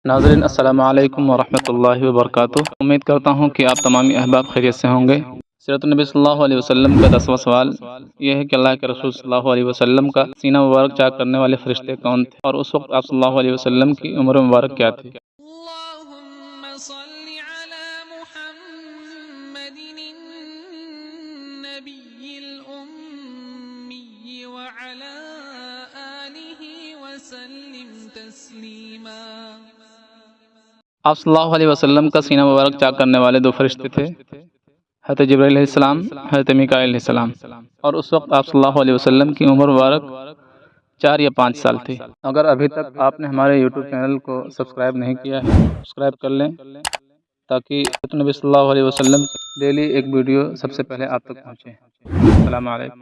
ناظرین السلام علیکم ورحمۃ اللہ وبرکاتہ۔ امید کرتا ہوں کہ آپ تمام احباب خیریت سے ہوں گے۔ سیرت النبی صلی اللہ علیہ وسلم کا 10واں سوال یہ ہے کہ اللہ کے رسول صلی اللہ علیہ وسلم کا سینہ مبارک چاک کرنے والے فرشتے کون تھے، اور اس وقت آپ صلی اللہ علیہ وسلم کی عمر مبارک کیا تھی؟ اللهم صل على محمد النبي الأمي وعلى آله وسلم تسليما۔ آپ صلی اللہ علیہ وسلم کا سینہ مبارک چاک کرنے والے دو فرشتے تھے، حضرت جبرائیل علیہ السلام، حضرت میکائیل علیہ السلام، اور اس وقت آپ صلی اللہ علیہ وسلم کی عمر مبارک 4 یا 5 سال تھی۔ اگر ابھی تک آپ نے ہمارے یوٹیوب چینل کو سبسکرائب نہیں کیا ہے، سبسکرائب کر لیں تاکہ نبی صلی اللہ علیہ وسلم ڈیلی ایک ویڈیو سب سے پہلے آپ تک پہنچے۔ السلام علیکم۔